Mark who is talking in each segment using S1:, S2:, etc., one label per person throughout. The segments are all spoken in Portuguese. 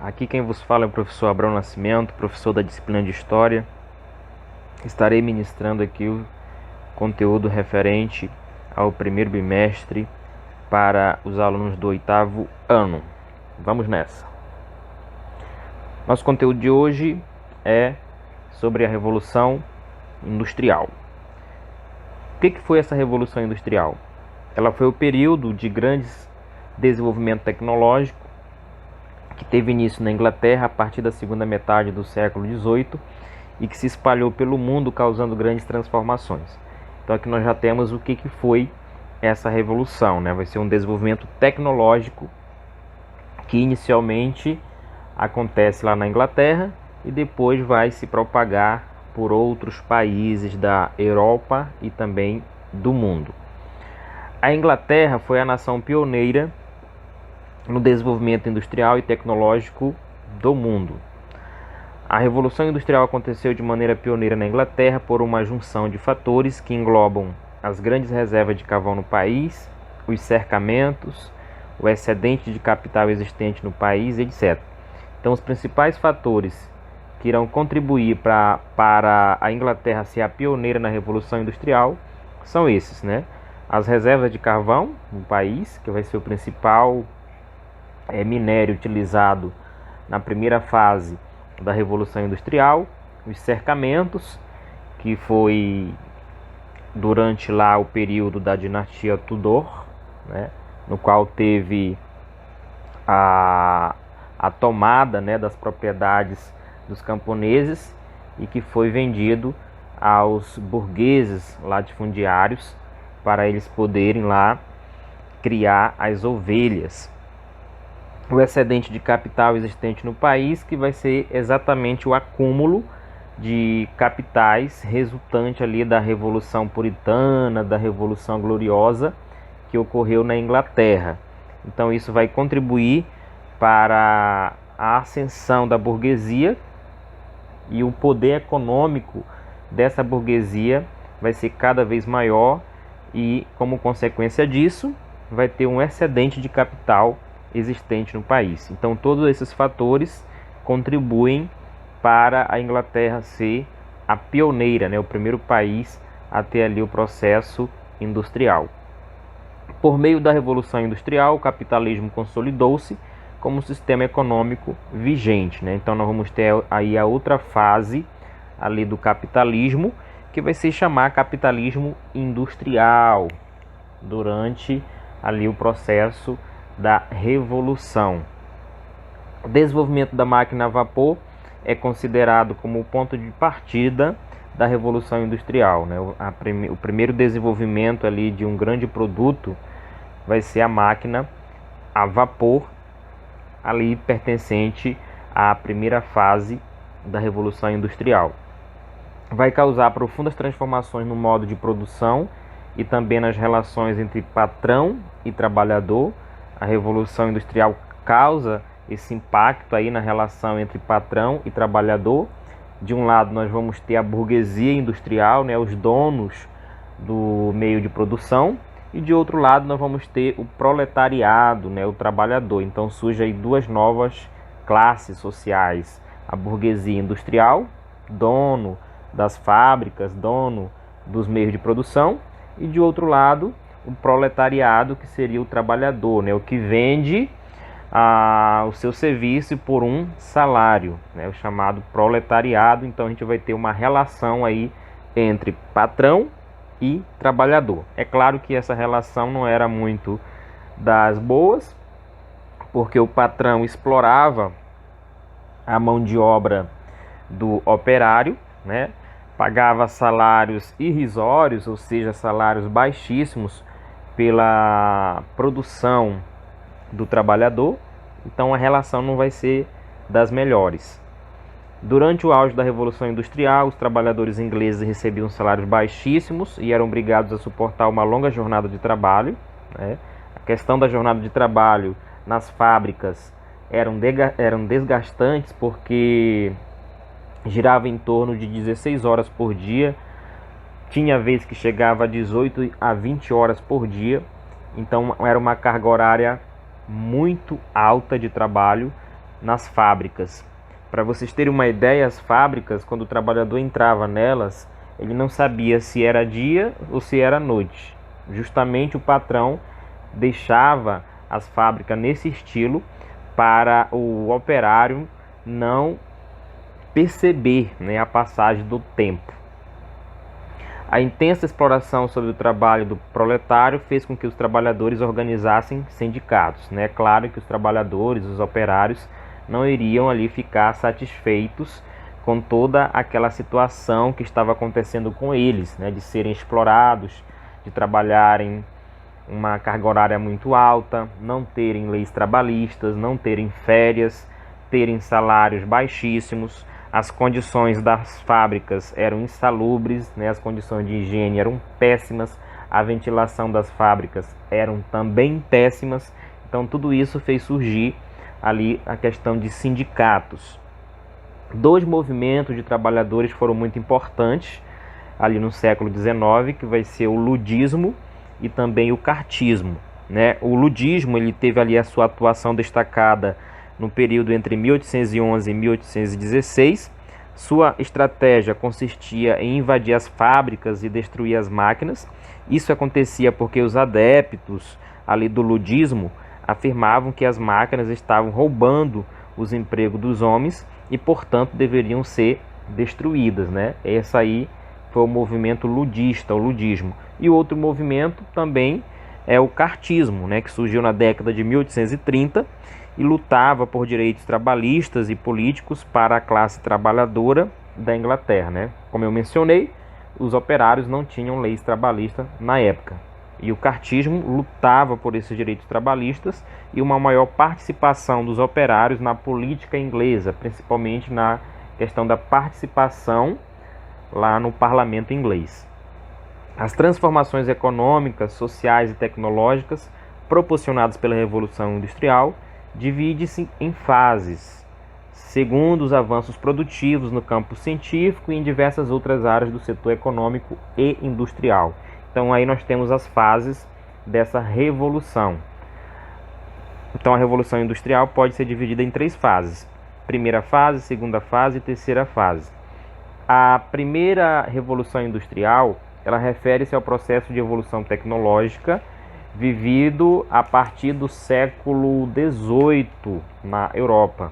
S1: aqui quem vos fala é o professor Abrão Nascimento, professor da disciplina de História. Estarei ministrando aqui o conteúdo referente ao primeiro bimestre para os alunos do 8º ano. Vamos nessa. Nosso conteúdo de hoje é sobre a Revolução Industrial. O que foi essa Revolução Industrial? Ela foi o período de grandes desenvolvimento tecnológico que teve início na Inglaterra a partir da segunda metade do século XVIII e que se espalhou pelo mundo causando grandes transformações. Então aqui nós já temos o que foi essa revolução, né? Vai ser um desenvolvimento tecnológico que inicialmente acontece lá na Inglaterra e depois vai se propagar por outros países da Europa e também do mundo. A Inglaterra foi a nação pioneira no desenvolvimento industrial e tecnológico do mundo. A Revolução Industrial aconteceu de maneira pioneira na Inglaterra por uma junção de fatores que englobam as grandes reservas de carvão no país, os cercamentos, o excedente de capital existente no país, etc. Então, os principais fatores que irão contribuir para a Inglaterra ser a pioneira na Revolução Industrial são esses, né? As reservas de carvão no país, que vai ser o principal minério utilizado na primeira fase da Revolução Industrial, os cercamentos, que foi durante lá o período da dinastia Tudor, né, no qual teve a tomada, né, das propriedades dos camponeses e que foi vendido aos burgueses latifundiários para eles poderem lá criar as ovelhas. O excedente de capital existente no país, que vai ser exatamente o acúmulo de capitais resultante ali da Revolução Puritana, da Revolução Gloriosa que ocorreu na Inglaterra. Então isso vai contribuir para a ascensão da burguesia e o poder econômico dessa burguesia vai ser cada vez maior e, como consequência disso, vai ter um excedente de capital existente no país. Então todos esses fatores contribuem para a Inglaterra ser a pioneira, né, o primeiro país a ter ali o processo industrial. Por meio da Revolução Industrial, o capitalismo consolidou-se como sistema econômico vigente, né? Então nós vamos ter aí a outra fase ali do capitalismo, que vai se chamar capitalismo industrial, durante ali o processo da Revolução. O desenvolvimento da máquina a vapor é considerado como o ponto de partida da Revolução Industrial, né? O primeiro desenvolvimento ali de um grande produto vai ser a máquina a vapor, ali pertencente à primeira fase da Revolução Industrial. Vai causar profundas transformações no modo de produção e também nas relações entre patrão e trabalhador. A Revolução Industrial causa esse impacto aí na relação entre patrão e trabalhador. De um lado nós vamos ter a burguesia industrial, né, os donos do meio de produção, e de outro lado nós vamos ter o proletariado, né, o trabalhador. Então surgem aí duas novas classes sociais: a burguesia industrial, dono das fábricas, dono dos meios de produção, e de outro lado o proletariado, que seria o trabalhador, né, o que vende o seu serviço por um salário, né, o chamado proletariado. Então a gente vai ter uma relação aí entre patrão e trabalhador. É claro que essa relação não era muito das boas, porque o patrão explorava a mão de obra do operário, né, pagava salários irrisórios, ou seja, salários baixíssimos pela produção do trabalhador. Então a relação não vai ser das melhores. Durante o auge da Revolução Industrial, os trabalhadores ingleses recebiam salários baixíssimos e eram obrigados a suportar uma longa jornada de trabalho, né? A questão da jornada de trabalho nas fábricas eram desgastantes, porque girava em torno de 16 horas por dia. Tinha vez que chegava a 18 a 20 horas por dia. Então era uma carga horária muito alta de trabalho nas fábricas. Para vocês terem uma ideia, as fábricas, quando o trabalhador entrava nelas, ele não sabia se era dia ou se era noite. Justamente o patrão deixava as fábricas nesse estilo para o operário não perceber, né, a passagem do tempo. A intensa exploração sobre o trabalho do proletário fez com que os trabalhadores organizassem sindicatos, né? Claro que os trabalhadores, os operários, não iriam ali ficar satisfeitos com toda aquela situação que estava acontecendo com eles, né? De serem explorados, de trabalharem uma carga horária muito alta, não terem leis trabalhistas, não terem férias, terem salários baixíssimos. As condições das fábricas eram insalubres, né? As condições de higiene eram péssimas, a ventilação das fábricas eram também péssimas. Então tudo isso fez surgir ali a questão de sindicatos. Dois movimentos de trabalhadores foram muito importantes ali no século XIX, que vai ser o ludismo e também o cartismo, né? O ludismo ele teve ali a sua atuação destacada no período entre 1811 e 1816. Sua estratégia consistia em invadir as fábricas e destruir as máquinas. Isso acontecia porque os adeptos ali do ludismo afirmavam que as máquinas estavam roubando os empregos dos homens e, portanto, deveriam ser destruídas, né? Esse aí foi o movimento ludista, o ludismo. E outro movimento também é o cartismo, né, que surgiu na década de 1830 e lutava por direitos trabalhistas e políticos para a classe trabalhadora da Inglaterra, né? Como eu mencionei, os operários não tinham leis trabalhistas na época. E o cartismo lutava por esses direitos trabalhistas e uma maior participação dos operários na política inglesa, principalmente na questão da participação lá no parlamento inglês. As transformações econômicas, sociais e tecnológicas proporcionadas pela Revolução Industrial divide-se em fases, segundo os avanços produtivos no campo científico e em diversas outras áreas do setor econômico e industrial. Então aí nós temos as fases dessa revolução. Então a Revolução Industrial pode ser dividida em três fases: primeira fase, segunda fase e terceira fase. A primeira Revolução Industrial, ela refere-se ao processo de evolução tecnológica vivido a partir do século XVIII na Europa,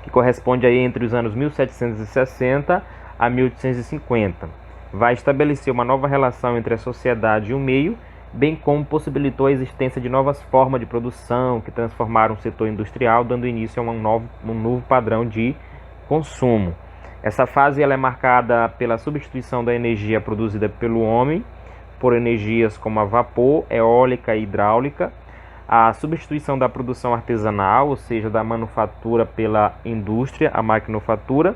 S1: que corresponde aí entre os anos 1760 a 1850. Vai estabelecer uma nova relação entre a sociedade e o meio, bem como possibilitou a existência de novas formas de produção que transformaram o setor industrial, dando início a um novo padrão de consumo. Essa fase ela é marcada pela substituição da energia produzida pelo homem por energias como a vapor, eólica e hidráulica, a substituição da produção artesanal, ou seja, da manufatura pela indústria, a maquinofatura,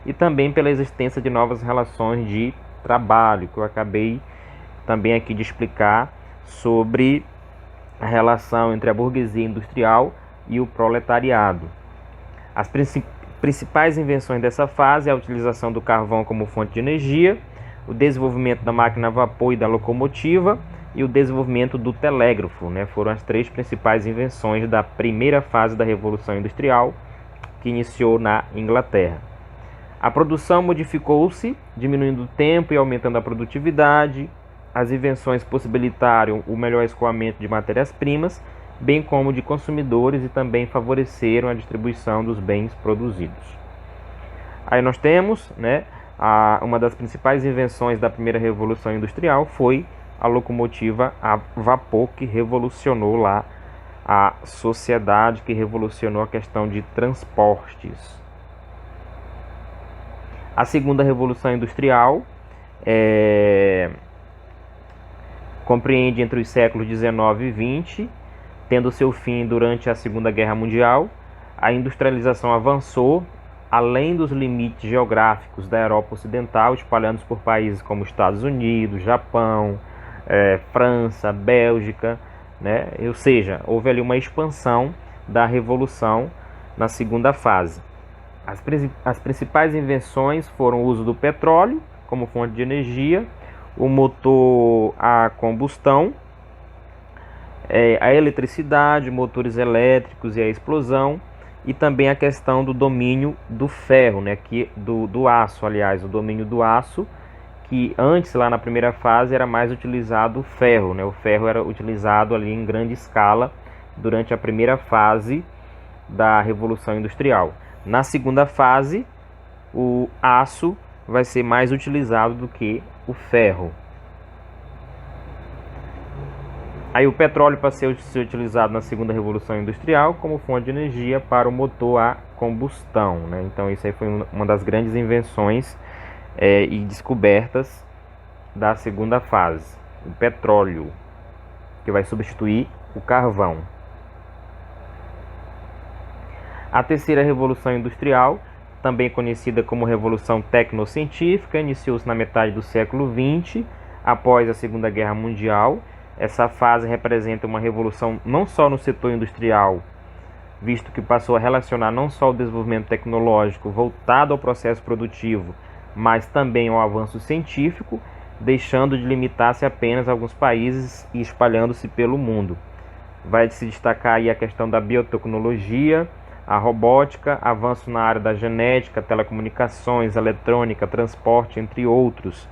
S1: e também pela existência de novas relações de trabalho, que eu acabei também aqui de explicar sobre a relação entre a burguesia industrial e o proletariado. As principais invenções dessa fase é a utilização do carvão como fonte de energia, o desenvolvimento da máquina a vapor e da locomotiva e o desenvolvimento do telégrafo, né? Foram as três principais invenções da primeira fase da Revolução Industrial, que iniciou na Inglaterra. A produção modificou-se, diminuindo o tempo e aumentando a produtividade. As invenções possibilitaram o melhor escoamento de matérias-primas, bem como de consumidores, e também favoreceram a distribuição dos bens produzidos. Aí nós temos, né, uma das principais invenções da primeira Revolução Industrial foi a locomotiva a vapor, que revolucionou lá a sociedade, que revolucionou a questão de transportes. A segunda Revolução Industrial compreende entre os séculos 19 e 20, tendo seu fim durante a Segunda Guerra Mundial. A industrialização avançou além dos limites geográficos da Europa Ocidental, espalhando-se por países como Estados Unidos, Japão, França, Bélgica, né? Ou seja, houve ali uma expansão da Revolução na segunda fase. As principais invenções foram o uso do petróleo como fonte de energia, o motor a combustão, a eletricidade, motores elétricos e a explosão, e também a questão do domínio do ferro, né, do aço, aliás, o domínio do aço, que antes, lá na primeira fase, era mais utilizado o ferro, né, o ferro era utilizado ali em grande escala durante a primeira fase da Revolução Industrial. Na segunda fase, o aço vai ser mais utilizado do que o ferro. Aí o petróleo passou a ser utilizado na segunda Revolução Industrial como fonte de energia para o motor a combustão, né? Então isso aí foi uma das grandes invenções e descobertas da segunda fase. O petróleo, que vai substituir o carvão. A terceira Revolução Industrial, também conhecida como Revolução Tecnocientífica, iniciou-se na metade do século XX, após a Segunda Guerra Mundial. Essa fase representa uma revolução não só no setor industrial, visto que passou a relacionar não só o desenvolvimento tecnológico voltado ao processo produtivo, mas também ao avanço científico, deixando de limitar-se apenas a alguns países e espalhando-se pelo mundo. Vai se destacar aí a questão da biotecnologia, a robótica, avanço na área da genética, telecomunicações, eletrônica, transporte, entre outros.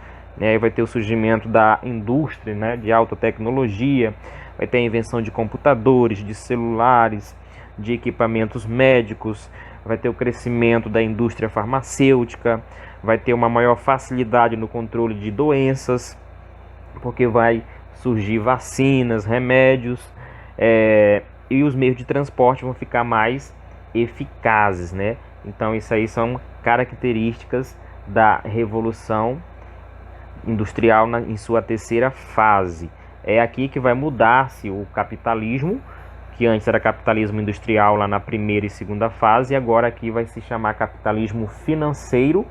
S1: Vai ter o surgimento da indústria, né, de alta tecnologia, vai ter a invenção de computadores, de celulares, de equipamentos médicos, vai ter o crescimento da indústria farmacêutica, vai ter uma maior facilidade no controle de doenças, porque vai surgir vacinas, remédios, e os meios de transporte vão ficar mais eficazes, né? Então isso aí são características da Revolução Industrial em sua terceira fase. É aqui que vai mudar-se o capitalismo, que antes era capitalismo industrial lá na primeira e segunda fase, e agora aqui vai se chamar capitalismo financeiro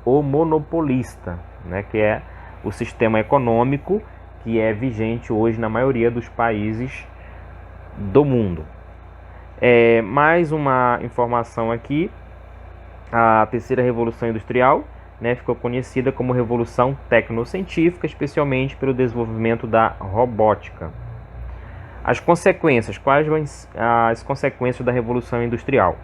S1: ou monopolista, né, que é o sistema econômico que é vigente hoje na maioria dos países do mundo. Mais uma informação aqui: a terceira Revolução Industrial, né, ficou conhecida como Revolução Tecnocientífica, especialmente pelo desenvolvimento da robótica. As consequências. Quais são as consequências da Revolução Industrial?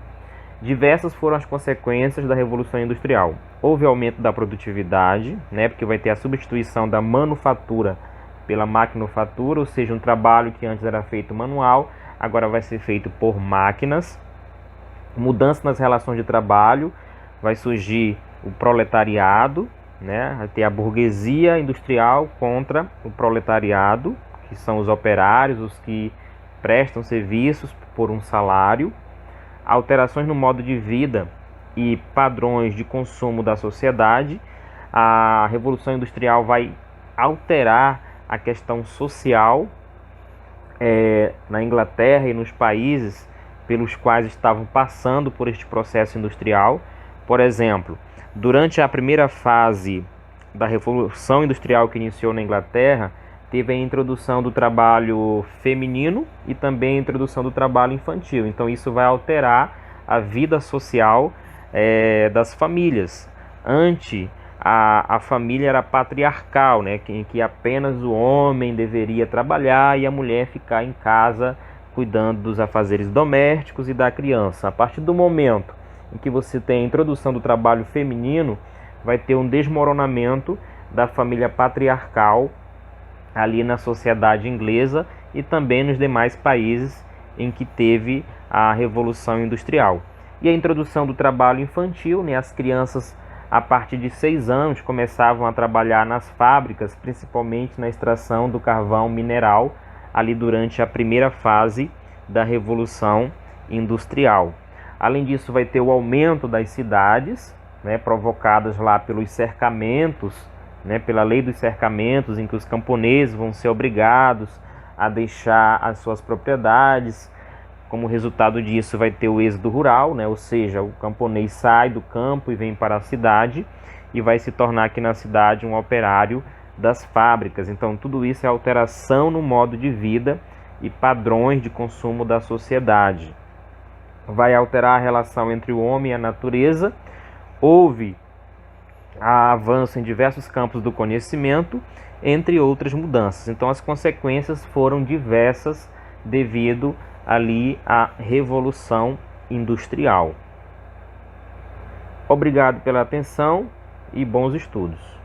S1: Diversas foram as consequências da Revolução Industrial. Houve aumento da produtividade, né, porque vai ter a substituição da manufatura pela maquinofatura, ou seja, um trabalho que antes era feito manual, agora vai ser feito por máquinas. Mudança nas relações de trabalho, vai surgir o proletariado, né? Vai ter a burguesia industrial contra o proletariado, que são os operários, os que prestam serviços por um salário. Alterações no modo de vida e padrões de consumo da sociedade. A Revolução Industrial vai alterar a questão social na Inglaterra e nos países pelos quais estavam passando por este processo industrial. Por exemplo, durante a primeira fase da Revolução Industrial que iniciou na Inglaterra, teve a introdução do trabalho feminino e também a introdução do trabalho infantil. Então isso vai alterar a vida social das famílias. Antes, a família era patriarcal, né, em que apenas o homem deveria trabalhar e a mulher ficar em casa cuidando dos afazeres domésticos e da criança. A partir do momento em que você tem a introdução do trabalho feminino, vai ter um desmoronamento da família patriarcal ali na sociedade inglesa e também nos demais países em que teve a Revolução Industrial. E a introdução do trabalho infantil, né, as crianças a partir de 6 anos começavam a trabalhar nas fábricas, principalmente na extração do carvão mineral, ali durante a primeira fase da Revolução Industrial. Além disso, vai ter o aumento das cidades, né, provocadas lá pelos cercamentos, né, pela lei dos cercamentos, em que os camponeses vão ser obrigados a deixar as suas propriedades. Como resultado disso, vai ter o êxodo rural, né, ou seja, o camponês sai do campo e vem para a cidade e vai se tornar aqui na cidade um operário das fábricas. Então, tudo isso é alteração no modo de vida e padrões de consumo da sociedade. Vai alterar a relação entre o homem e a natureza. Houve avanço em diversos campos do conhecimento, entre outras mudanças. Então, as consequências foram diversas devido ali à Revolução industrial. Obrigado pela atenção e bons estudos.